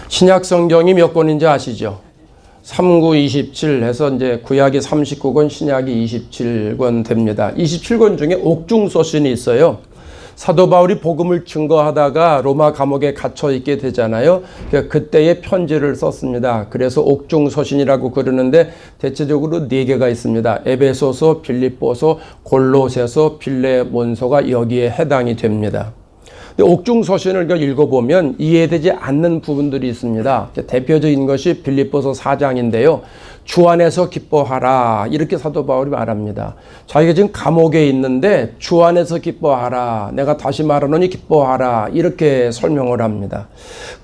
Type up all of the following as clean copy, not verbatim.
신약 성경이 몇 권인지 아시죠? 3927 해서 이제 구약이 39권, 신약이 27권 됩니다. 27권 중에 옥중서신이 있어요. 사도 바울이 복음을 증거하다가 로마 감옥에 갇혀 있게 되잖아요. 그때의 편지를 썼습니다. 그래서 옥중서신이라고 그러는데 대체적으로 4개가 있습니다. 에베소서, 빌립보서, 골로새서, 빌레몬서가 여기에 해당이 됩니다. 옥중서신을 읽어보면 이해되지 않는 부분들이 있습니다. 대표적인 것이 빌립보서 4장인데요. 주 안에서 기뻐하라 이렇게 사도 바울이 말합니다. 자기가 지금 감옥에 있는데 주 안에서 기뻐하라, 내가 다시 말하노니 기뻐하라 이렇게 설명을 합니다.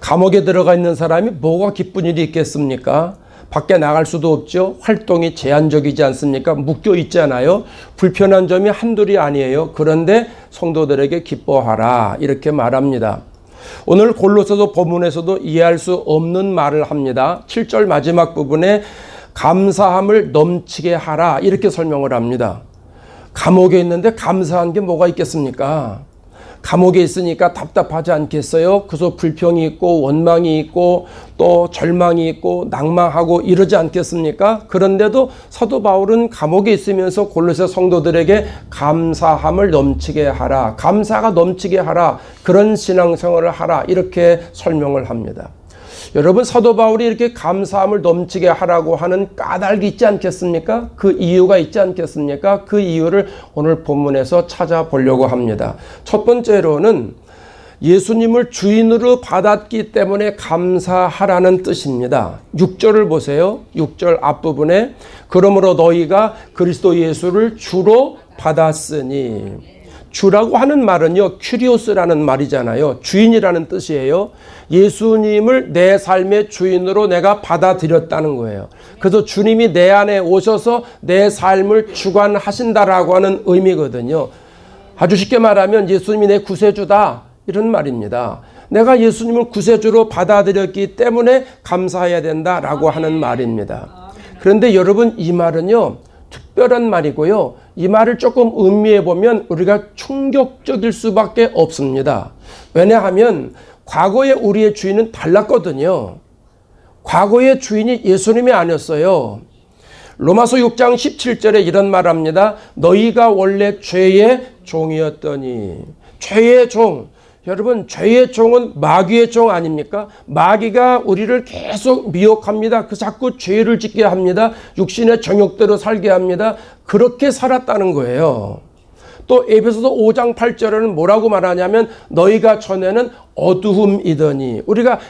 감옥에 들어가 있는 사람이 뭐가 기쁜 일이 있겠습니까? 밖에 나갈 수도 없죠. 활동이 제한적이지 않습니까? 묶여 있잖아요. 불편한 점이 한둘이 아니에요. 그런데 성도들에게 기뻐하라 이렇게 말합니다. 오늘 골로새서 본문에서도 이해할 수 없는 말을 합니다. 7절 마지막 부분에 감사함을 넘치게 하라 이렇게 설명을 합니다. 감옥에 있는데 감사한 게 뭐가 있겠습니까? 감옥에 있으니까 답답하지 않겠어요? 그래서 불평이 있고 원망이 있고 또 절망이 있고 낭망하고 이러지 않겠습니까? 그런데도 사도 바울은 감옥에 있으면서 골로새 성도들에게 감사함을 넘치게 하라, 감사가 넘치게 하라, 그런 신앙생활을 하라 이렇게 설명을 합니다. 여러분, 사도 바울이 이렇게 감사함을 넘치게 하라고 하는 까닭이 있지 않겠습니까? 그 이유가 있지 않겠습니까? 그 이유를 오늘 본문에서 찾아보려고 합니다. 첫 번째로는 예수님을 주인으로 받았기 때문에 감사하라는 뜻입니다. 6절을 보세요. 6절 앞부분에 그러므로 너희가 그리스도 예수를 주로 받았으니, 주라고 하는 말은요, 큐리오스라는 말이잖아요. 주인이라는 뜻이에요. 예수님을 내 삶의 주인으로 내가 받아들였다는 거예요. 그래서 주님이 내 안에 오셔서 내 삶을 주관하신다라고 하는 의미거든요. 아주 쉽게 말하면 예수님이 내 구세주다 이런 말입니다. 내가 예수님을 구세주로 받아들였기 때문에 감사해야 된다라고 하는 말입니다. 그런데 여러분, 이 말은요, 특별한 말이고요. 이 말을 조금 음미해 보면 우리가 충격적일 수밖에 없습니다. 왜냐하면 과거에 우리의 주인은 달랐거든요. 과거의 주인이 예수님이 아니었어요. 로마서 6장 17절에 이런 말합니다. 너희가 원래 죄의 종이었더니. 죄의 종. 여러분, 죄의 종은 마귀의 종 아닙니까? 마귀가 우리를 계속 미혹합니다. 그 자꾸 죄를 짓게 합니다. 육신의 정욕대로 살게 합니다. 그렇게 살았다는 거예요. 또 에베소서 5장 8절에는 뭐라고 말하냐면 너희가 전에는 어두움이더니, 우리가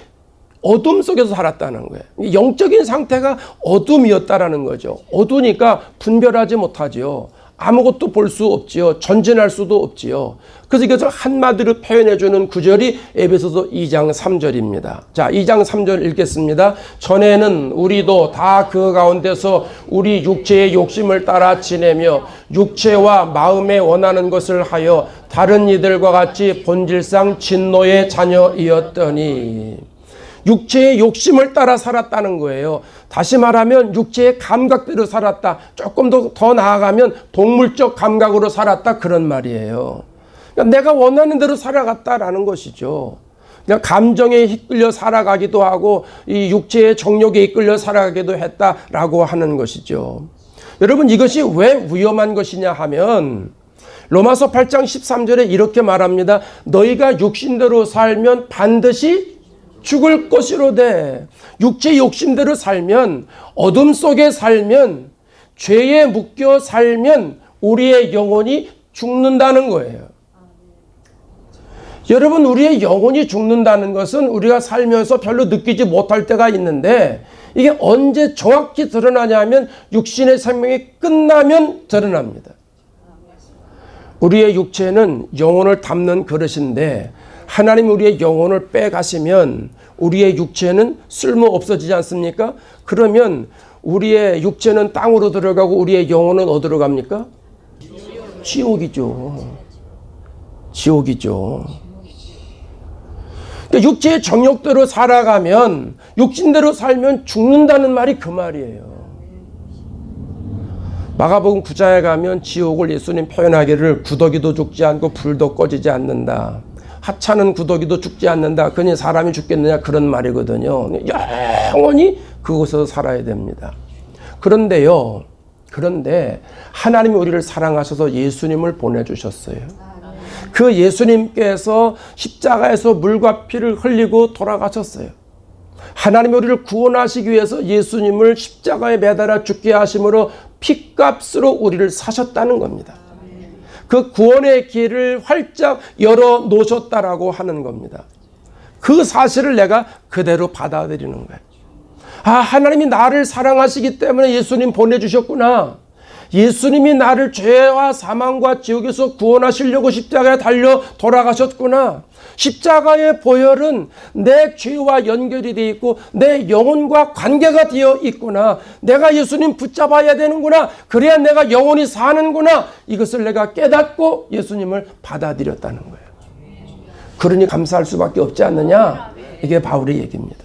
어둠 속에서 살았다는 거예요. 영적인 상태가 어둠이었다라는 거죠. 어두우니까 분별하지 못하지요. 아무것도 볼 수 없지요. 전진할 수도 없지요. 그래서 이것을 한마디로 표현해주는 구절이 에베소서 2장 3절입니다. 자, 2장 3절 읽겠습니다. 전에는 우리도 다 그 가운데서 우리 육체의 욕심을 따라 지내며 육체와 마음에 원하는 것을 하여 다른 이들과 같이 본질상 진노의 자녀이었더니, 육체의 욕심을 따라 살았다는 거예요. 다시 말하면 육체의 감각대로 살았다. 조금 더 나아가면 동물적 감각으로 살았다, 그런 말이에요. 그러니까 내가 원하는 대로 살아갔다라는 것이죠. 그냥 감정에 이끌려 살아가기도 하고 이 육체의 정욕에 이끌려 살아가기도 했다라고 하는 것이죠. 여러분, 이것이 왜 위험한 것이냐 하면 로마서 8장 13절에 이렇게 말합니다. 너희가 육신대로 살면 반드시 죽을 것이로되, 육체 욕심대로 살면, 어둠 속에 살면, 죄에 묶여 살면 우리의 영혼이 죽는다는 거예요. 여러분, 우리의 영혼이 죽는다는 것은 우리가 살면서 별로 느끼지 못할 때가 있는데, 이게 언제 정확히 드러나냐면 육신의 생명이 끝나면 드러납니다. 우리의 육체는 영혼을 담는 그릇인데 하나님 우리의 영혼을 빼가시면 우리의 육체는 쓸모 없어지지 않습니까? 그러면 우리의 육체는 땅으로 들어가고 우리의 영혼은 어디로 갑니까? 지옥이죠. 지옥이죠. 그러니까 육체의 정욕대로 살아가면, 육신대로 살면 죽는다는 말이 그 말이에요. 마가복음 9장에 가면 지옥을 예수님 표현하기를 구더기도 죽지 않고 불도 꺼지지 않는다. 하찮은 구더기도 죽지 않는다. 그니 사람이 죽겠느냐 그런 말이거든요. 영원히 그곳에서 살아야 됩니다. 그런데 하나님이 우리를 사랑하셔서 예수님을 보내주셨어요. 그 예수님께서 십자가에서 물과 피를 흘리고 돌아가셨어요. 하나님이 우리를 구원하시기 위해서 예수님을 십자가에 매달아 죽게 하심으로 피값으로 우리를 사셨다는 겁니다. 그 구원의 길을 활짝 열어 놓으셨다라고 하는 겁니다. 그 사실을 내가 그대로 받아들이는 거예요. 하나님이 나를 사랑하시기 때문에 예수님 보내주셨구나. 예수님이 나를 죄와 사망과 지옥에서 구원하시려고 십자가에 달려 돌아가셨구나. 십자가의 보혈은 내 죄와 연결이 되어 있고 내 영혼과 관계가 되어 있구나. 내가 예수님 붙잡아야 되는구나. 그래야 내가 영원히 사는구나. 이것을 내가 깨닫고 예수님을 받아들였다는 거예요. 그러니 감사할 수밖에 없지 않느냐. 이게 바울의 얘기입니다.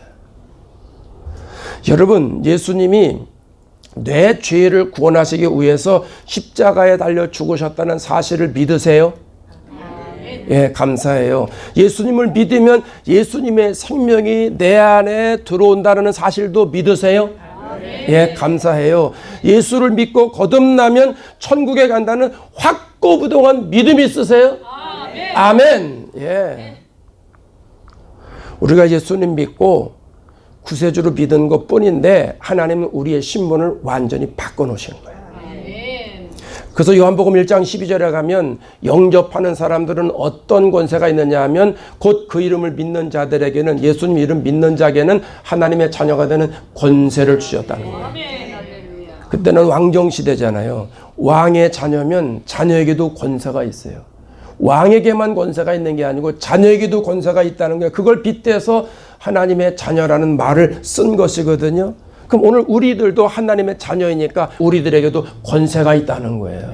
여러분, 예수님이 내 죄를 구원하시기 위해서 십자가에 달려 죽으셨다는 사실을 믿으세요? 예, 감사해요. 예수님을 믿으면 예수님의 생명이 내 안에 들어온다는 사실도 믿으세요? 예, 감사해요. 예수를 믿고 거듭나면 천국에 간다는 확고부동한 믿음이 있으세요? 아멘. 예. 우리가 예수님 믿고 구세주로 믿은 것 뿐인데 하나님은 우리의 신분을 완전히 바꿔놓으시는 거예요. 그래서 요한복음 1장 12절에 가면 영접하는 사람들은 어떤 권세가 있느냐 하면 곧 그 이름을 믿는 자들에게는, 예수님 이름 믿는 자에게는 하나님의 자녀가 되는 권세를 주셨다는 거예요. 그때는 왕정시대잖아요. 왕의 자녀면 자녀에게도 권세가 있어요. 왕에게만 권세가 있는 게 아니고 자녀에게도 권세가 있다는 거예요. 그걸 빗대서 하나님의 자녀라는 말을 쓴 것이거든요. 그럼 오늘 우리들도 하나님의 자녀이니까 우리들에게도 권세가 있다는 거예요.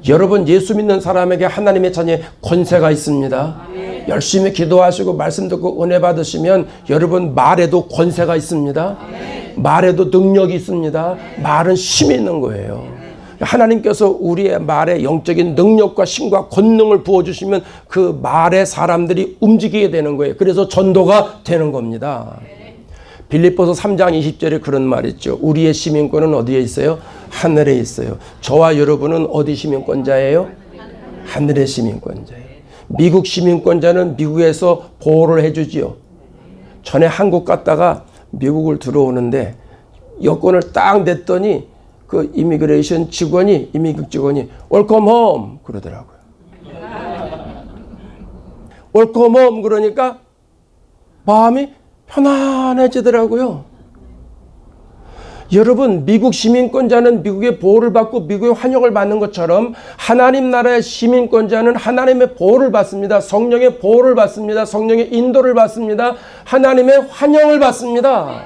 여러분, 예수 믿는 사람에게 하나님의 자녀의 권세가 있습니다. 열심히 기도하시고 말씀 듣고 은혜 받으시면 여러분 말에도 권세가 있습니다. 말에도 능력이 있습니다. 말은 힘이 있는 거예요. 하나님께서 우리의 말에 영적인 능력과 힘과 권능을 부어주시면 그 말에 사람들이 움직이게 되는 거예요. 그래서 전도가 되는 겁니다. 빌립보서 3장 20절에 그런 말이 있죠. 우리의 시민권은 어디에 있어요? 하늘에 있어요. 저와 여러분은 어디 시민권자예요? 하늘의 시민권자예요. 미국 시민권자는 미국에서 보호를 해주지요. 전에 한국 갔다가 미국을 들어오는데 여권을 딱 냈더니 그 이미그레이션 직원이, 이미국 직원이 웰컴 홈 그러더라고요. 웰컴 홈 그러니까 마음이 편안해지더라고요. 여러분, 미국 시민권자는 미국의 보호를 받고 미국의 환영을 받는 것처럼 하나님 나라의 시민권자는 하나님의 보호를 받습니다. 성령의 보호를 받습니다. 성령의 인도를 받습니다. 하나님의 환영을 받습니다.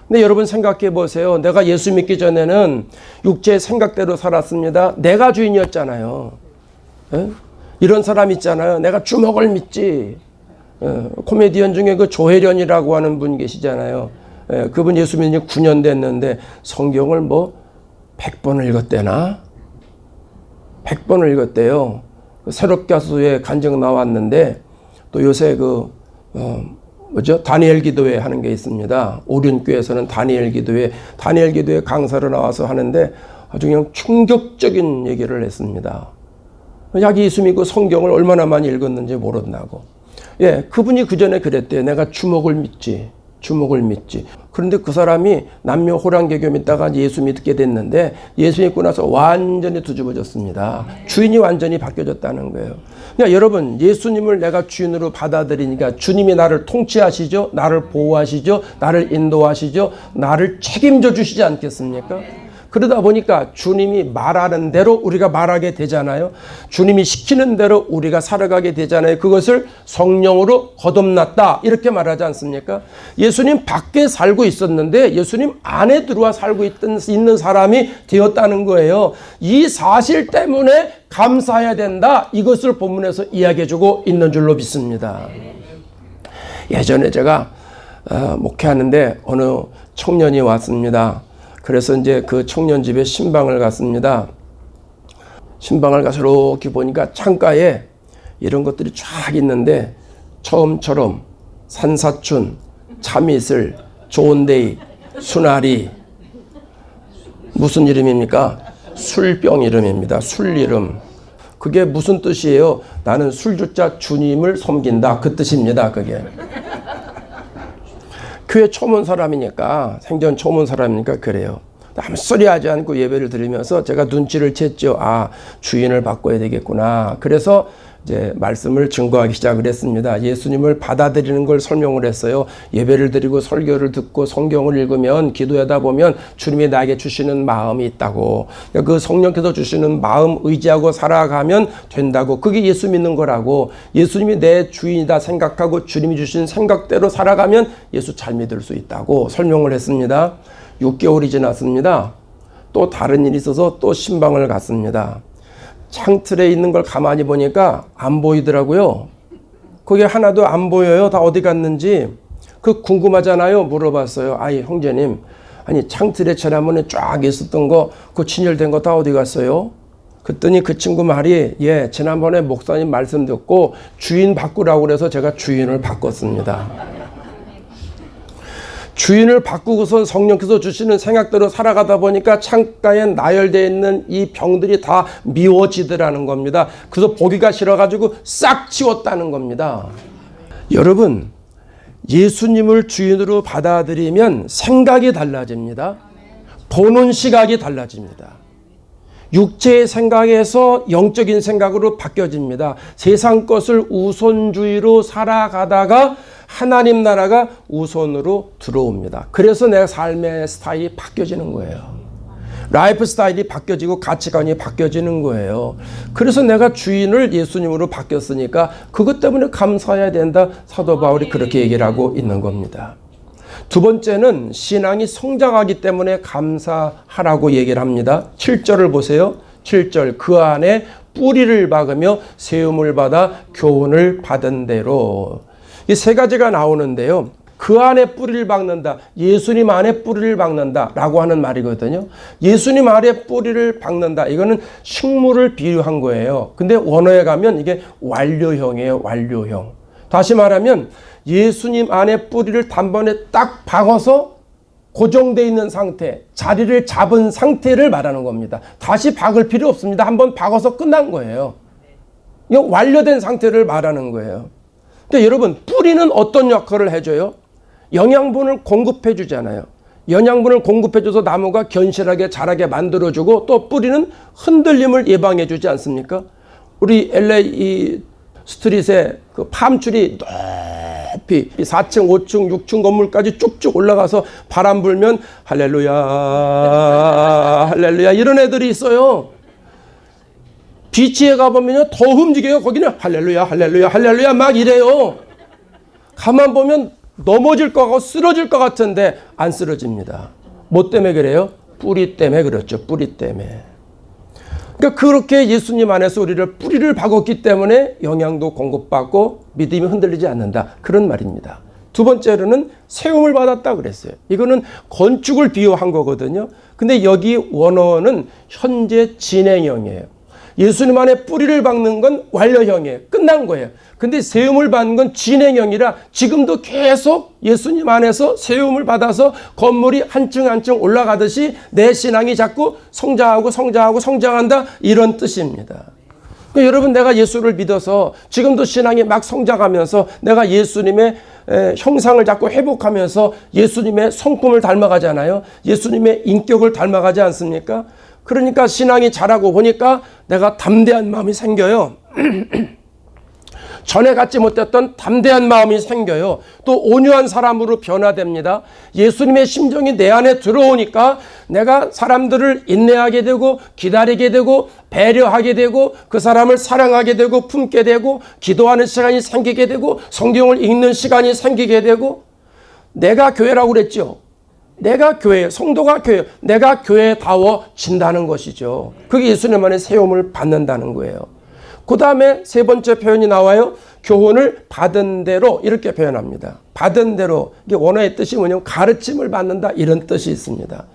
근데 여러분 생각해 보세요. 내가 예수 믿기 전에는 육체의 생각대로 살았습니다. 내가 주인이었잖아요. 에? 이런 사람 있잖아요. 내가 주먹을 믿지. 코미디언 중에 그 조혜련이라고 하는 분 계시잖아요. 그분 예수 믿은 지 9년 됐는데 성경을 뭐 100번을 읽었대나? 100번을 읽었대요. 새롭가수의 간증 나왔는데 또 요새 다니엘 기도회 하는 게 있습니다. 오륜교에서는 다니엘 기도회 강사로 나와서 하는데 아주 그냥 충격적인 얘기를 했습니다. 자기 예수 믿고 성경을 얼마나 많이 읽었는지 모른다고. 예, 그분이 그 전에 그랬대요. 내가 주먹을 믿지. 그런데 그 사람이 남녀 호랑개교 믿다가 예수 믿게 됐는데 예수 믿고 나서 완전히 뒤집어졌습니다. 주인이 완전히 바뀌어졌다는 거예요. 그러니까 여러분, 예수님을 내가 주인으로 받아들이니까 주님이 나를 통치하시죠. 나를 보호하시죠. 나를 인도하시죠. 나를 책임져 주시지 않겠습니까? 그러다 보니까 주님이 말하는 대로 우리가 말하게 되잖아요. 주님이 시키는 대로 우리가 살아가게 되잖아요. 그것을 성령으로 거듭났다 이렇게 말하지 않습니까? 예수님 밖에 살고 있었는데 예수님 안에 들어와 살고 있는 사람이 되었다는 거예요. 이 사실 때문에 감사해야 된다. 이것을 본문에서 이야기해주고 있는 줄로 믿습니다. 예전에 제가 목회하는데 어느 청년이 왔습니다. 그래서 이제 그 청년 집에 신방을 갔습니다. 신방을 가서 이렇게 보니까 창가에 이런 것들이 쫙 있는데 처음처럼 산사춘, 참이슬, 좋은데이, 수나리 무슨 이름입니까? 술병 이름입니다. 술 이름. 그게 무슨 뜻이에요? 나는 술주자 주님을 섬긴다. 그 뜻입니다. 그게. 교회 처음 온 사람이니까, 생전 처음 온 사람이니까 그래요. 아무 소리 하지 않고 예배를 드리면서 제가 눈치를 챘죠. 아, 주인을 바꿔야 되겠구나. 그래서 이제 말씀을 증거하기 시작을 했습니다. 예수님을 받아들이는 걸 설명을 했어요. 예배를 드리고 설교를 듣고 성경을 읽으면, 기도하다 보면 주님이 나에게 주시는 마음이 있다고. 그 성령께서 주시는 마음 의지하고 살아가면 된다고. 그게 예수 믿는 거라고. 예수님이 내 주인이다 생각하고 주님이 주신 생각대로 살아가면 예수 잘 믿을 수 있다고 설명을 했습니다. 6개월이 지났습니다. 또 다른 일이 있어서 또 신방을 갔습니다. 창틀에 있는 걸 가만히 보니까 안 보이더라고요. 그게 하나도 안 보여요. 다 어디 갔는지. 그 궁금하잖아요. 물어봤어요. 아이 형제님, 아니 창틀에 지난번에 쫙 있었던 거, 그 진열된 거 다 어디 갔어요? 그랬더니 그 친구 말이, 예, 지난번에 목사님 말씀 듣고 주인 바꾸라고 그래서 제가 주인을 바꿨습니다. 주인을 바꾸고선 성령께서 주시는 생각대로 살아가다 보니까 창가에 나열되어 있는 이 병들이 다 미워지더라는 겁니다. 그래서 보기가 싫어가지고 싹 치웠다는 겁니다. 여러분, 예수님을 주인으로 받아들이면 생각이 달라집니다. 보는 시각이 달라집니다. 육체의 생각에서 영적인 생각으로 바뀌어집니다. 세상 것을 우선주의로 살아가다가 하나님 나라가 우선으로 들어옵니다. 그래서 내 삶의 스타일이 바뀌어지는 거예요. 라이프 스타일이 바뀌어지고 가치관이 바뀌어지는 거예요. 그래서 내가 주인을 예수님으로 바뀌었으니까 그것 때문에 감사해야 된다. 사도 바울이 그렇게 얘기를 하고 있는 겁니다. 두 번째는 신앙이 성장하기 때문에 감사하라고 얘기를 합니다. 7절을 보세요. 7절, 그 안에 뿌리를 박으며 세움을 받아 교훈을 받은 대로. 이 세 가지가 나오는데요. 그 안에 뿌리를 박는다. 예수님 안에 뿌리를 박는다 라고 하는 말이거든요. 예수님 안에 뿌리를 박는다. 이거는 식물을 비유한 거예요. 근데 원어에 가면 이게 완료형이에요. 완료형. 다시 말하면 예수님 안에 뿌리를 단번에 딱 박아서 고정되어 있는 상태, 자리를 잡은 상태를 말하는 겁니다. 다시 박을 필요 없습니다. 한번 박아서 끝난 거예요. 이거 완료된 상태를 말하는 거예요. 그러니까 여러분, 뿌리는 어떤 역할을 해줘요? 영양분을 공급해 주잖아요. 영양분을 공급해 줘서 나무가 견실하게 자라게 만들어주고, 또 뿌리는 흔들림을 예방해 주지 않습니까? 우리 LA 스트릿에 그 팜줄이 높이 4층, 5층, 6층 건물까지 쭉쭉 올라가서 바람 불면 할렐루야, 할렐루야 이런 애들이 있어요. 비치에 가보면 더 움직여요. 거기는 할렐루야, 할렐루야, 할렐루야 막 이래요. 가만 보면 넘어질 것 같고 쓰러질 것 같은데 안 쓰러집니다. 뭐 때문에 그래요? 뿌리 때문에 그렇죠. 뿌리 때문에. 그러니까 그렇게 예수님 안에서 우리를 뿌리를 박았기 때문에 영양도 공급받고 믿음이 흔들리지 않는다. 그런 말입니다. 두 번째로는 세움을 받았다 그랬어요. 이거는 건축을 비유한 거거든요. 근데 여기 원어는 현재 진행형이에요. 예수님 안에 뿌리를 박는 건 완료형이에요. 끝난 거예요. 근데 세움을 받는 건 진행형이라 지금도 계속 예수님 안에서 세움을 받아서 건물이 한 층 한 층 올라가듯이 내 신앙이 자꾸 성장하고 성장하고 성장한다. 이런 뜻입니다. 그러니까 여러분, 내가 예수를 믿어서 지금도 신앙이 막 성장하면서 내가 예수님의 형상을 자꾸 회복하면서 예수님의 성품을 닮아가잖아요. 예수님의 인격을 닮아가지 않습니까? 그러니까 신앙이 자라고 보니까 내가 담대한 마음이 생겨요. 전에 갖지 못했던 담대한 마음이 생겨요. 또 온유한 사람으로 변화됩니다. 예수님의 심정이 내 안에 들어오니까 내가 사람들을 인내하게 되고 기다리게 되고 배려하게 되고 그 사람을 사랑하게 되고 품게 되고 기도하는 시간이 생기게 되고 성경을 읽는 시간이 생기게 되고, 내가 교회라고 그랬죠. 내가 교회, 성도가 교회, 내가 교회다워진다는 것이죠. 그게 예수님 안에 세움을 받는다는 거예요. 그 다음에 세 번째 표현이 나와요. 교훈을 받은 대로, 이렇게 표현합니다. 받은 대로. 이게 원어의 뜻이 뭐냐면 가르침을 받는다, 이런 뜻이 있습니다.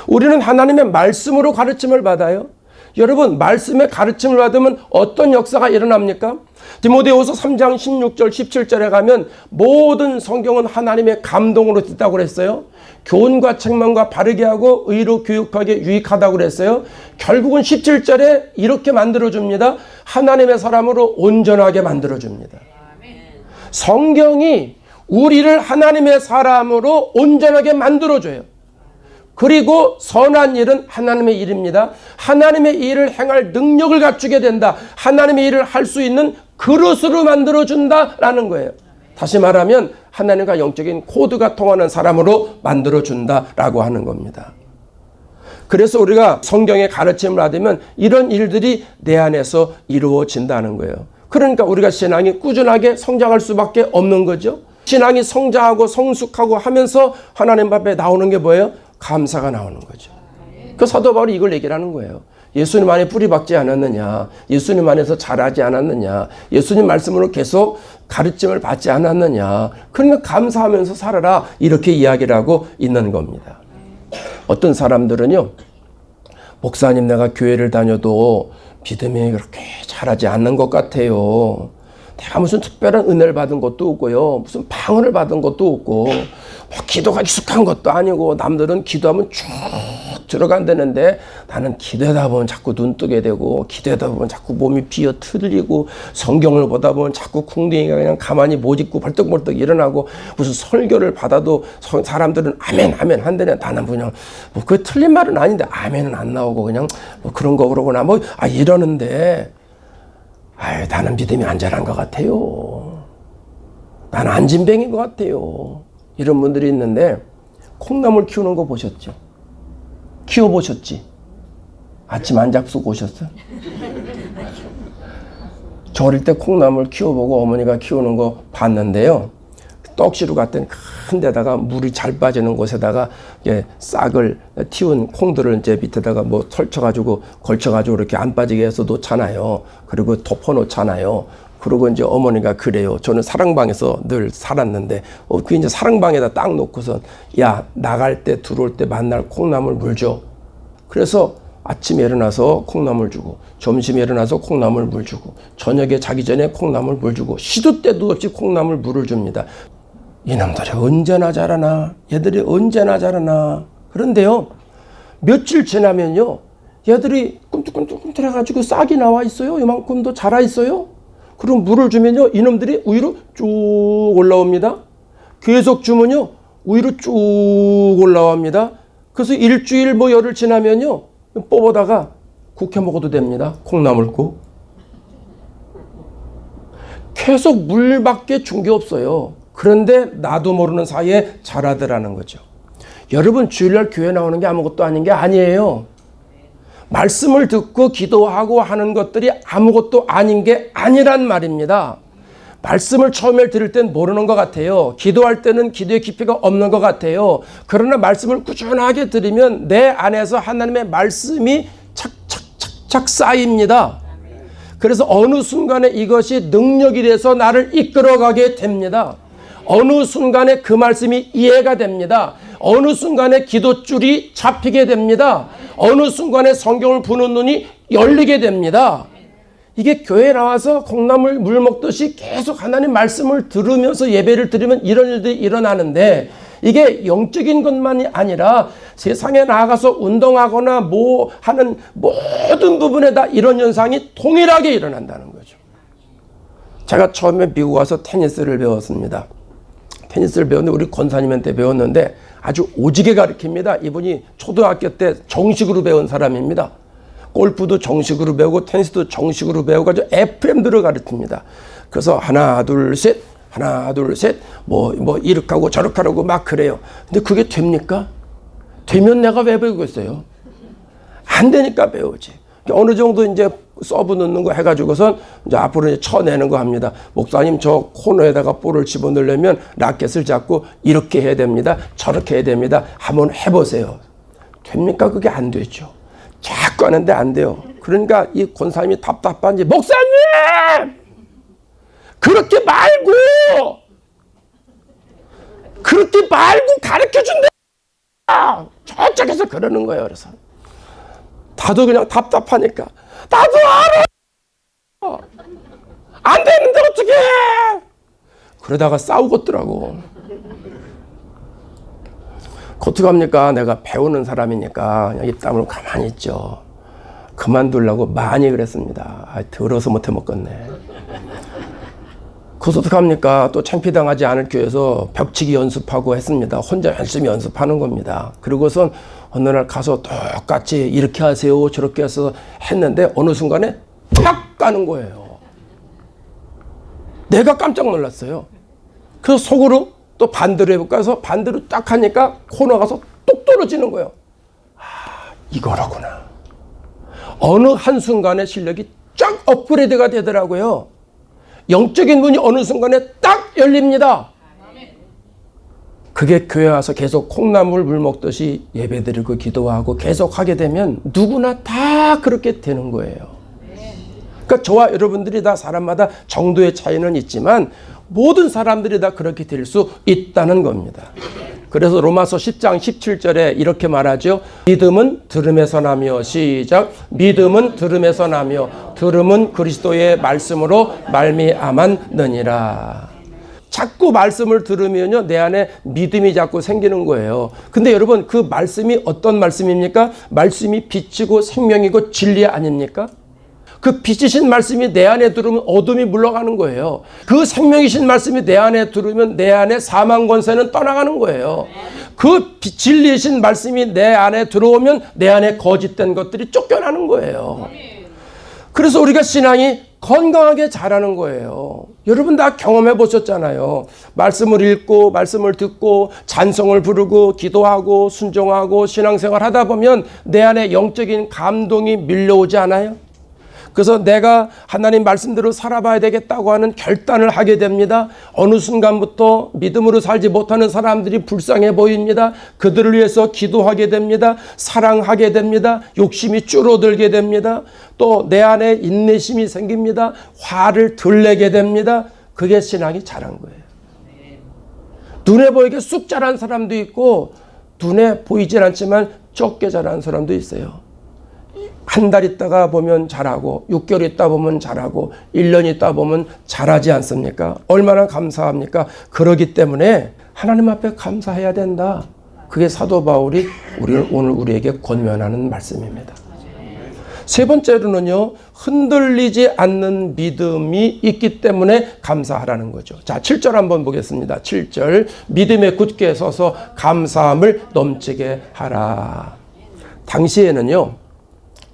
우리는 하나님의 말씀으로 가르침을 받아요. 여러분, 말씀의 가르침을 받으면 어떤 역사가 일어납니까? 디모데후서 3장 16절 17절에 가면 모든 성경은 하나님의 감동으로 있다고 그랬어요. 교훈과 책망과 바르게 하고 의로 교육하게 유익하다고 그랬어요. 결국은 17절에 이렇게 만들어줍니다. 하나님의 사람으로 온전하게 만들어줍니다. 성경이 우리를 하나님의 사람으로 온전하게 만들어줘요. 그리고 선한 일은 하나님의 일입니다. 하나님의 일을 행할 능력을 갖추게 된다. 하나님의 일을 할 수 있는 그릇으로 만들어준다라는 거예요. 다시 말하면 하나님과 영적인 코드가 통하는 사람으로 만들어준다라고 하는 겁니다. 그래서 우리가 성경의 가르침을 받으면 이런 일들이 내 안에서 이루어진다는 거예요. 그러니까 우리가 신앙이 꾸준하게 성장할 수밖에 없는 거죠. 신앙이 성장하고 성숙하고 하면서 하나님 앞에 나오는 게 뭐예요? 감사가 나오는 거죠. 그 사도 바울이 이걸 얘기를 하는 거예요. 예수님 안에 뿌리 박지 않았느냐? 예수님 안에서 자라지 않았느냐? 예수님 말씀으로 계속 가르침을 받지 않았느냐? 그러니까 감사하면서 살아라. 이렇게 이야기를 하고 있는 겁니다. 어떤 사람들은요, 목사님 내가 교회를 다녀도 믿음이 그렇게 자라지 않는 것 같아요. 내가 무슨 특별한 은혜를 받은 것도 없고요. 무슨 방언을 받은 것도 없고 뭐 기도가 익숙한 것도 아니고 남들은 기도하면 쭉 들어간다는데 나는 기도하다 보면 자꾸 눈 뜨게 되고 기도하다 보면 자꾸 몸이 비어 틀리고 성경을 보다 보면 자꾸 궁둥이가 그냥 가만히 못 있고 벌떡벌떡 일어나고 무슨 설교를 받아도 사람들은 아멘 아멘 한다네. 나는 그냥 뭐 그 틀린 말은 아닌데 아멘은 안 나오고 그냥 뭐 그런 거 그러거나 뭐 이러는데 나는 믿음이 안 자란 것 같아요. 나는 안진뱅인 것 같아요. 이런 분들이 있는데 콩나물 키우는 거 보셨죠? 키워보셨지? 아침 안 잡수고 오셨어요? 저 어릴 때 콩나물 키워보고 어머니가 키우는 거 봤는데요. 떡시루 같은 큰 데다가 물이 잘 빠지는 곳에다가 싹을 틔운 콩들을 이제 밑에다가 뭐 설쳐가지고 걸쳐가지고 이렇게 안 빠지게 해서 놓잖아요. 그리고 덮어 놓잖아요. 그리고 이제 어머니가 그래요. 저는 사랑방에서 늘 살았는데, 그 이제 사랑방에다 딱 놓고선, 야, 나갈 때 들어올 때 만날 콩나물 물 줘. 그래서 아침에 일어나서 콩나물 주고, 점심에 일어나서 콩나물 물 주고, 저녁에 자기 전에 콩나물 물 주고, 시도 때도 없이 콩나물 물을 줍니다. 이놈들이 언제나 자라나, 얘들이 언제나 자라나. 그런데요, 며칠 지나면요, 얘들이 꿈틀꿈틀해가지고 싹이 나와 있어요. 이만큼도 자라 있어요. 그럼 물을 주면요, 이놈들이 위로 쭉 올라옵니다. 계속 주면요, 위로 쭉 올라옵니다. 그래서 일주일 뭐 열흘 지나면요, 뽑아다가 국해 먹어도 됩니다. 콩나물국. 계속 물밖에 준 게 없어요. 그런데 나도 모르는 사이에 자라더라는 거죠. 여러분, 주일날 교회 나오는 게 아무것도 아닌 게 아니에요. 말씀을 듣고 기도하고 하는 것들이 아무것도 아닌 게 아니란 말입니다. 말씀을 처음에 들을 땐 모르는 것 같아요. 기도할 때는 기도의 깊이가 없는 것 같아요. 그러나 말씀을 꾸준하게 들으면 내 안에서 하나님의 말씀이 착착착착 쌓입니다. 그래서 어느 순간에 이것이 능력이 돼서 나를 이끌어가게 됩니다. 어느 순간에 그 말씀이 이해가 됩니다. 어느 순간에 기도줄이 잡히게 됩니다. 어느 순간에 성경을 보는 눈이 열리게 됩니다. 이게 교회에 나와서 콩나물 물 먹듯이 계속 하나님 말씀을 들으면서 예배를 드리면 이런 일들이 일어나는데, 이게 영적인 것만이 아니라 세상에 나가서 운동하거나 뭐 하는 모든 부분에다 이런 현상이 동일하게 일어난다는 거죠. 제가 처음에 미국 와서 테니스를 배웠습니다. 테니스를 배웠는데 우리 권사님한테 배웠는데 아주 오지게 가르칩니다. 이분이 초등학교 때 정식으로 배운 사람입니다. 골프도 정식으로 배우고 테니스도 정식으로 배우고 아주 FM대로 가르칩니다. 그래서 하나 둘 셋 하나 둘 셋 뭐 이렇게 하고 저렇게 하고 막 그래요. 근데 그게 됩니까? 되면 내가 왜 배우겠어요? 안 되니까 배우지. 어느 정도 이제 서브 넣는 거 해가지고선 이제 앞으로 이제 쳐내는 거 합니다. 목사님, 저 코너에다가 볼을 집어넣으려면 라켓을 잡고 이렇게 해야 됩니다. 저렇게 해야 됩니다. 한번 해보세요. 됩니까? 그게 안 되죠. 자꾸 하는데 안 돼요. 그러니까 이 권사님이 답답한지, 목사님! 그렇게 말고 가르쳐 준다! 저쪽에서 그러는 거예요. 그래서 나도 그냥 답답하니까, 나도 알아! 안 되는데 어떡해! 그러다가 싸우겠더라고. 어떡합니까? 내가 배우는 사람이니까 그냥 입 다물고 가만히 있죠. 그만두려고 많이 그랬습니다. 더러워서 못해 먹겠네. 그래서 어떡합니까? 또 창피당하지 않기 위해서 벽치기 연습하고 했습니다. 혼자 열심히 연습하는 겁니다. 그리고선 어느 날 가서 똑같이 이렇게 하세요 저렇게 해서 했는데 어느 순간에 탁 가는 거예요. 내가 깜짝 놀랐어요. 그래서 속으로 또 반대로 해볼까 해서 반대로 딱 하니까 코너 가서 똑 떨어지는 거예요. 아, 이거라구나. 어느 한순간에 실력이 쫙 업그레이드가 되더라고요. 영적인 문이 어느 순간에 딱 열립니다. 그게 교회 와서 계속 콩나물 물 먹듯이 예배드리고 기도하고 계속 하게 되면 누구나 다 그렇게 되는 거예요. 그러니까 저와 여러분들이 다 사람마다 정도의 차이는 있지만 모든 사람들이 다 그렇게 될 수 있다는 겁니다. 그래서 로마서 10장 17절에 이렇게 말하죠. 믿음은 들음에서 나며 시작. 믿음은 들음에서 나며 들음은 그리스도의 말씀으로 말미암았느니라. 자꾸 말씀을 들으면요 내 안에 믿음이 자꾸 생기는 거예요. 근데 여러분 그 말씀이 어떤 말씀입니까? 말씀이 빛이고 생명이고 진리 아닙니까? 그 빛이신 말씀이 내 안에 들어오면 어둠이 물러가는 거예요. 그 생명이신 말씀이 내 안에 들어오면 내 안에 사망 권세는 떠나가는 거예요. 그 진리이신 말씀이 내 안에 들어오면 내 안에 거짓된 것들이 쫓겨나는 거예요. 그래서 우리가 신앙이 건강하게 자라는 거예요. 여러분 다 경험해 보셨잖아요. 말씀을 읽고 말씀을 듣고 찬송을 부르고 기도하고 순종하고 신앙생활 하다 보면 내 안에 영적인 감동이 밀려오지 않아요? 그래서 내가 하나님 말씀대로 살아봐야 되겠다고 하는 결단을 하게 됩니다. 어느 순간부터 믿음으로 살지 못하는 사람들이 불쌍해 보입니다. 그들을 위해서 기도하게 됩니다. 사랑하게 됩니다. 욕심이 줄어들게 됩니다. 또 내 안에 인내심이 생깁니다. 화를 덜 내게 됩니다. 그게 신앙이 자란 거예요. 눈에 보이게 쑥 자란 사람도 있고 눈에 보이질 않지만 적게 자란 사람도 있어요. 한 달 있다가 보면 잘하고 6개월 있다 보면 잘하고 1년 있다 보면 잘하지 않습니까? 얼마나 감사합니까? 그러기 때문에 하나님 앞에 감사해야 된다. 그게 사도 바울이 오늘 우리에게 권면하는 말씀입니다. 세 번째로는요, 흔들리지 않는 믿음이 있기 때문에 감사하라는 거죠. 자, 7절 한번 보겠습니다. 7절. 믿음에 굳게 서서 감사함을 넘치게 하라. 당시에는요,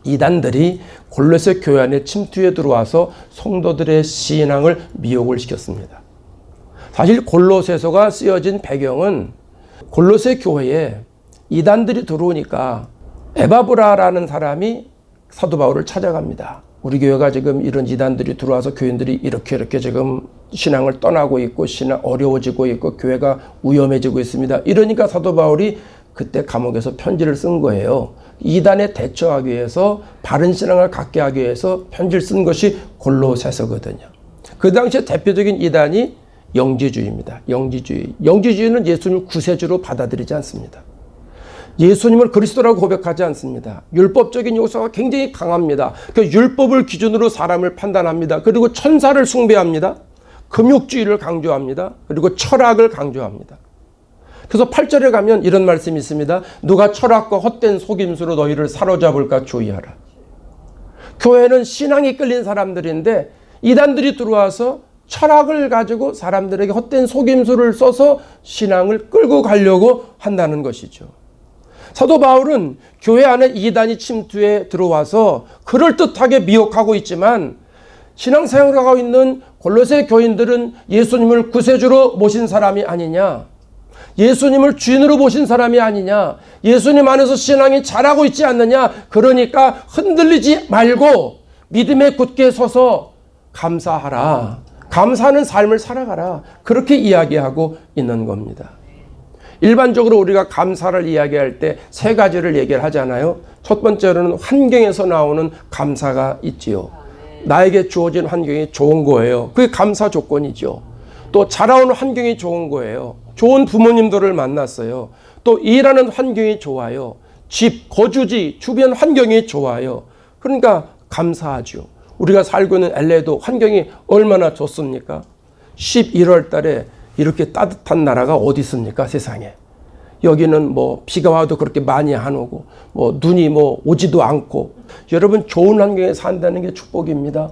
이단들이 골로새 교회 안에 침투해 들어와서 성도들의 신앙을 미혹을 시켰습니다. 사실 골로새서가 쓰여진 배경은 골로새 교회에 이단들이 들어오니까 에바브라라는 사람이 사도 바울을 찾아갑니다. 우리 교회가 지금 이런 이단들이 들어와서 교인들이 이렇게 지금 신앙을 떠나고 있고 신앙 어려워지고 있고 교회가 위험해지고 있습니다. 이러니까 사도 바울이 그때 감옥에서 편지를 쓴 거예요. 이단에 대처하기 위해서 바른 신앙을 갖게 하기 위해서 편지를 쓴 것이 골로새서거든요. 그 당시에 대표적인 이단이 영지주의입니다. 영지주의는 예수님을 구세주로 받아들이지 않습니다. 예수님을 그리스도라고 고백하지 않습니다. 율법적인 요소가 굉장히 강합니다. 그 율법을 기준으로 사람을 판단합니다. 그리고 천사를 숭배합니다. 금욕주의를 강조합니다. 그리고 철학을 강조합니다. 그래서 8절에 가면 이런 말씀이 있습니다. 누가 철학과 헛된 속임수로 너희를 사로잡을까 주의하라. 교회는 신앙이 끌린 사람들인데 이단들이 들어와서 철학을 가지고 사람들에게 헛된 속임수를 써서 신앙을 끌고 가려고 한다는 것이죠. 사도 바울은 교회 안에 이단이 침투해 들어와서 그럴듯하게 미혹하고 있지만 신앙생활을 하고 있는 골로새 교인들은 예수님을 구세주로 모신 사람이 아니냐, 예수님을 주인으로 모신 사람이 아니냐, 예수님 안에서 신앙이 자라고 있지 않느냐, 그러니까 흔들리지 말고 믿음에 굳게 서서 감사하라, 감사하는 삶을 살아가라, 그렇게 이야기하고 있는 겁니다. 일반적으로 우리가 감사를 이야기할 때 세 가지를 얘기를 하잖아요. 첫 번째로는 환경에서 나오는 감사가 있지요. 나에게 주어진 환경이 좋은 거예요. 그게 감사 조건이죠. 또 자라온 환경이 좋은 거예요. 좋은 부모님들을 만났어요. 또 일하는 환경이 좋아요. 집, 거주지, 주변 환경이 좋아요. 그러니까 감사하죠. 우리가 살고 있는 LA도 환경이 얼마나 좋습니까? 11월 달에 이렇게 따뜻한 나라가 어디 있습니까? 세상에. 여기는 뭐 비가 와도 그렇게 많이 안 오고 뭐 눈이 뭐 오지도 않고. 여러분, 좋은 환경에 산다는 게 축복입니다.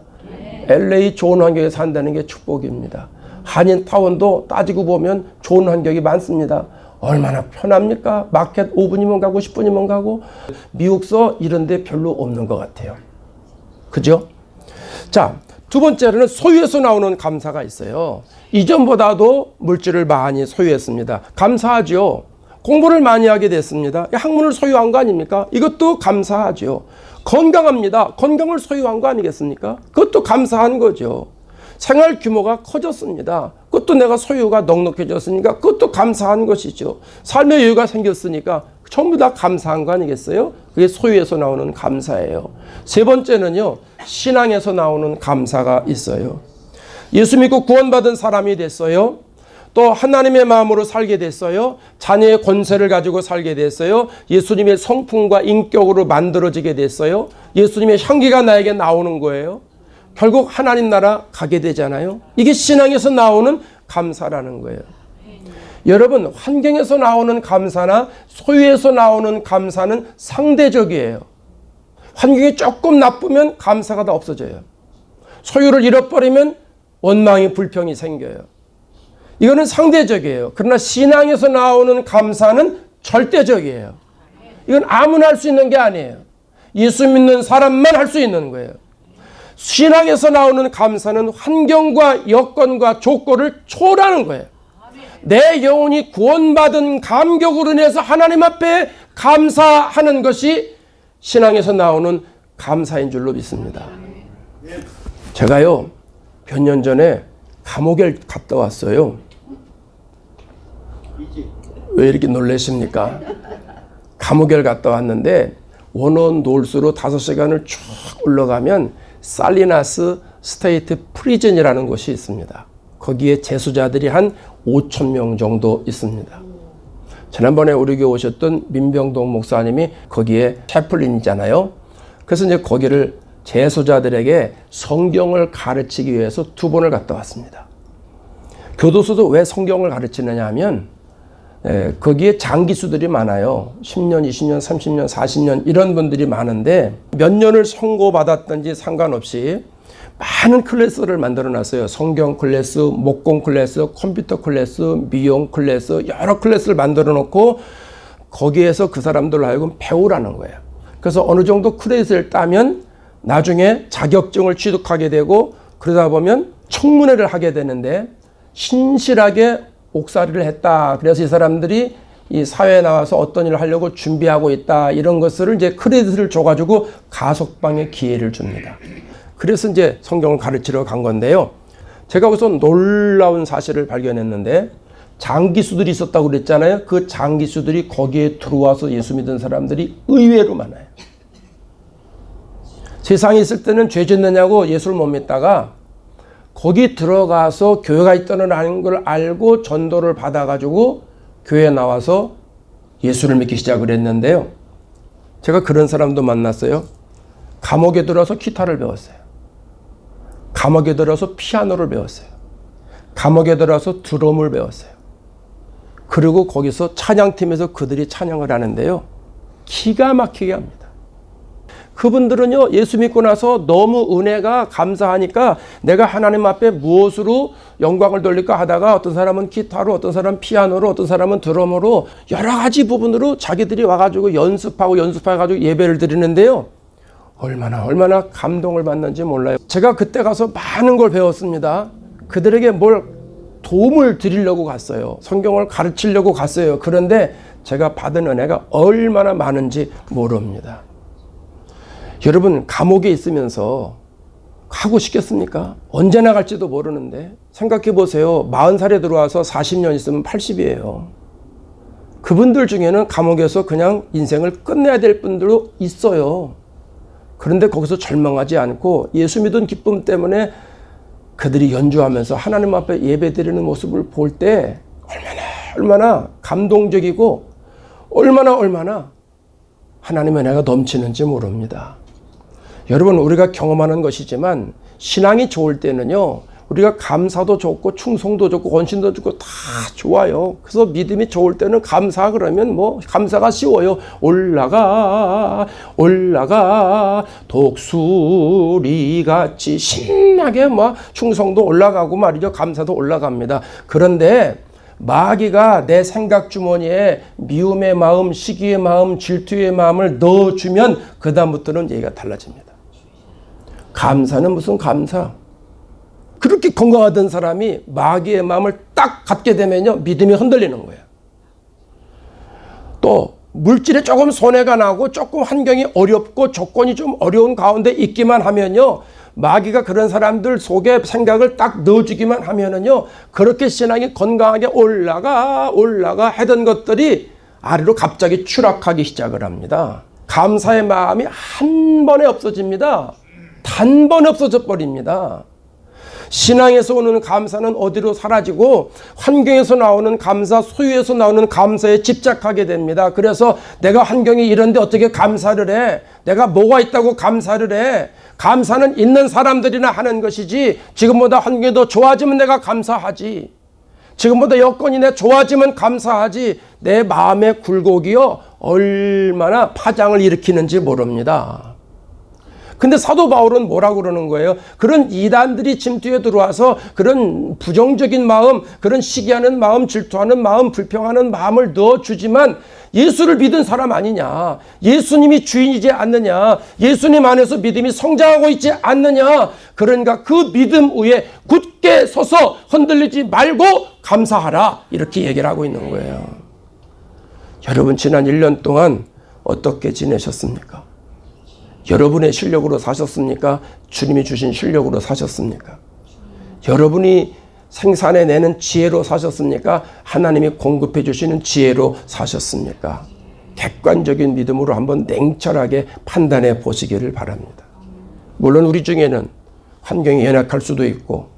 LA 좋은 환경에 산다는 게 축복입니다. 한인타운도 따지고 보면 좋은 환경이 많습니다. 얼마나 편합니까? 마켓 5분이면 가고 10분이면 가고. 미국서 이런 데 별로 없는 것 같아요. 그죠? 자, 두 번째로는 소유에서 나오는 감사가 있어요. 이전보다도 물질을 많이 소유했습니다. 감사하죠. 공부를 많이 하게 됐습니다. 학문을 소유한 거 아닙니까? 이것도 감사하죠. 건강합니다. 건강을 소유한 거 아니겠습니까? 그것도 감사한 거죠. 생활 규모가 커졌습니다. 그것도 내가 소유가 넉넉해졌으니까 그것도 감사한 것이죠. 삶의 여유가 생겼으니까 전부 다 감사한 거 아니겠어요? 그게 소유에서 나오는 감사예요. 세 번째는요, 신앙에서 나오는 감사가 있어요. 예수 믿고 구원받은 사람이 됐어요. 또 하나님의 마음으로 살게 됐어요. 자녀의 권세를 가지고 살게 됐어요. 예수님의 성품과 인격으로 만들어지게 됐어요. 예수님의 향기가 나에게 나오는 거예요. 결국 하나님 나라 가게 되잖아요. 이게 신앙에서 나오는 감사라는 거예요. 여러분, 환경에서 나오는 감사나 소유에서 나오는 감사는 상대적이에요. 환경이 조금 나쁘면 감사가 다 없어져요. 소유를 잃어버리면 원망이 불평이 생겨요. 이거는 상대적이에요. 그러나 신앙에서 나오는 감사는 절대적이에요. 이건 아무나 할 수 있는 게 아니에요. 예수 믿는 사람만 할 수 있는 거예요. 신앙에서 나오는 감사는 환경과 여건과 조건을 초월하는 거예요. 내 영혼이 구원받은 감격으로 인해서 하나님 앞에 감사하는 것이 신앙에서 나오는 감사인 줄로 믿습니다. 제가요, 몇 년 전에 감옥에 갔다 왔어요. 왜 이렇게 놀라십니까? 감옥에 갔다 왔는데 원원 놀수로 5시간을 쭉 올라가면 살리나스 스테이트 프리즌이라는 곳이 있습니다. 거기에 재수자들이 한 5,000명 정도 있습니다. 지난번에 우리 교회 오셨던 민병동 목사님이 거기에 채플린이잖아요. 그래서 이제 거기를 재수자들에게 성경을 가르치기 위해서 2번을 갔다 왔습니다. 교도소도 왜 성경을 가르치느냐 하면 거기에 장기수들이 많아요. 10년, 20년, 30년, 40년 이런 분들이 많은데 몇 년을 선고받았든지 상관없이 많은 클래스를 만들어놨어요. 성경 클래스, 목공 클래스, 컴퓨터 클래스, 미용 클래스, 여러 클래스를 만들어 놓고 거기에서 그 사람들로 하여금 배우라는 거예요. 그래서 어느 정도 크레딧을 따면 나중에 자격증을 취득하게 되고 그러다 보면 청문회를 하게 되는데 신실하게 옥살이를 했다. 그래서 이 사람들이 이 사회에 나와서 어떤 일을 하려고 준비하고 있다. 이런 것을 이제 크레딧을 줘가지고 가석방의 기회를 줍니다. 그래서 이제 성경을 가르치러 간 건데요. 제가 우선 놀라운 사실을 발견했는데 장기수들이 있었다고 그랬잖아요. 그 장기수들이 거기에 들어와서 예수 믿은 사람들이 의외로 많아요. 세상에 있을 때는 죄 짓느냐고 예수를 못 믿다가 거기 들어가서 교회가 있다는 걸 알고 전도를 받아가지고 교회에 나와서 예수를 믿기 시작을 했는데요. 제가 그런 사람도 만났어요. 감옥에 들어서 기타를 배웠어요. 감옥에 들어서 피아노를 배웠어요. 감옥에 들어서 드럼을 배웠어요. 그리고 거기서 찬양팀에서 그들이 찬양을 하는데요. 기가 막히게 합니다. 그분들은요, 예수 믿고 나서 너무 은혜가 감사하니까 내가 하나님 앞에 무엇으로 영광을 돌릴까 하다가 어떤 사람은 기타로, 어떤 사람은 피아노로, 어떤 사람은 드럼으로 여러 가지 부분으로 자기들이 와가지고 연습해가지고 예배를 드리는데요. 얼마나 감동을 받는지 몰라요. 제가 그때 가서 많은 걸 배웠습니다. 그들에게 뭘 도움을 드리려고 갔어요. 성경을 가르치려고 갔어요. 그런데 제가 받은 은혜가 얼마나 많은지 모릅니다. 여러분, 감옥에 있으면서 하고 싶겠습니까? 언제 나갈지도 모르는데 생각해 보세요. 40살에 들어와서 40년 있으면 80이에요. 그분들 중에는 감옥에서 그냥 인생을 끝내야 될 분들도 있어요. 그런데 거기서 절망하지 않고 예수 믿은 기쁨 때문에 그들이 연주하면서 하나님 앞에 예배드리는 모습을 볼 때 얼마나 감동적이고 얼마나 하나님의 은혜가 넘치는지 모릅니다. 여러분, 우리가 경험하는 것이지만 신앙이 좋을 때는요, 우리가 감사도 좋고 충성도 좋고 권신도 좋고 다 좋아요. 그래서 믿음이 좋을 때는 감사 그러면 뭐 감사가 쉬워요. 올라가 독수리같이 신나게 막 충성도 올라가고 말이죠. 감사도 올라갑니다. 그런데 마귀가 내 생각 주머니에 미움의 마음, 시기의 마음, 질투의 마음을 넣어주면 그 다음부터는 얘기가 달라집니다. 감사는 무슨 감사? 그렇게 건강하던 사람이 마귀의 마음을 딱 갖게 되면요, 믿음이 흔들리는 거예요. 또 물질에 조금 손해가 나고 조금 환경이 어렵고 조건이 좀 어려운 가운데 있기만 하면요, 마귀가 그런 사람들 속에 생각을 딱 넣어주기만 하면은요, 그렇게 신앙이 건강하게 올라가 하던 것들이 아래로 갑자기 추락하기 시작을 합니다. 감사의 마음이 한 번에 없어집니다. 단번에 없어져 버립니다. 신앙에서 오는 감사는 어디로 사라지고 환경에서 나오는 감사, 소유에서 나오는 감사에 집착하게 됩니다. 그래서 내가 환경이 이런데 어떻게 감사를 해? 내가 뭐가 있다고 감사를 해? 감사는 있는 사람들이나 하는 것이지, 지금보다 환경이 더 좋아지면 내가 감사하지, 지금보다 여건이 내 좋아지면 감사하지, 내 마음의 굴곡이요 얼마나 파장을 일으키는지 모릅니다. 근데 사도 바울은 뭐라고 그러는 거예요? 그런 이단들이 침투에 들어와서 그런 부정적인 마음, 그런 시기하는 마음, 질투하는 마음, 불평하는 마음을 넣어주지만 예수를 믿은 사람 아니냐? 예수님이 주인이지 않느냐? 예수님 안에서 믿음이 성장하고 있지 않느냐? 그러니까 그 믿음 위에 굳게 서서 흔들리지 말고 감사하라, 이렇게 얘기를 하고 있는 거예요. 여러분, 지난 1년 동안 어떻게 지내셨습니까? 여러분의 실력으로 사셨습니까? 주님이 주신 실력으로 사셨습니까? 여러분이 생산해내는 지혜로 사셨습니까? 하나님이 공급해 주시는 지혜로 사셨습니까? 객관적인 믿음으로 한번 냉철하게 판단해 보시기를 바랍니다. 물론 우리 중에는 환경이 연약할 수도 있고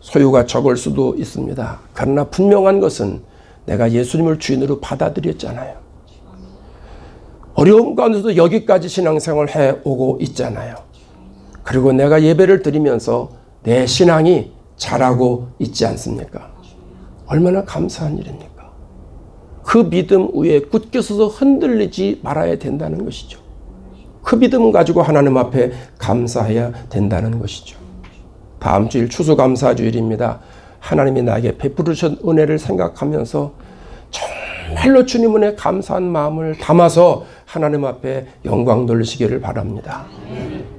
소유가 적을 수도 있습니다. 그러나 분명한 것은 내가 예수님을 주인으로 받아들였잖아요. 어려운 가운데도 여기까지 신앙생활을 해오고 있잖아요. 그리고 내가 예배를 드리면서 내 신앙이 자라고 있지 않습니까? 얼마나 감사한 일입니까? 그 믿음 위에 굳게 서서 흔들리지 말아야 된다는 것이죠. 그 믿음 가지고 하나님 앞에 감사해야 된다는 것이죠. 다음 주일 추수감사주일입니다. 하나님이 나에게 베푸르신 은혜를 생각하면서 정말로 주님 은혜 감사한 마음을 담아서 하나님 앞에 영광 돌리시기를 바랍니다.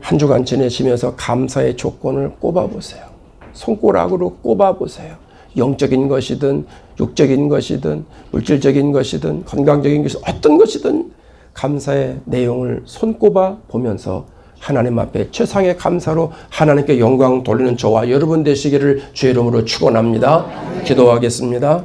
한 주간 지내시면서 감사의 조건을 꼽아보세요. 손가락으로 꼽아보세요. 영적인 것이든 육적인 것이든 물질적인 것이든 건강적인 것이든 어떤 것이든 감사의 내용을 손꼽아 보면서 하나님 앞에 최상의 감사로 하나님께 영광 돌리는 저와 여러분 되시기를 주의 이름으로 축원합니다. 기도하겠습니다.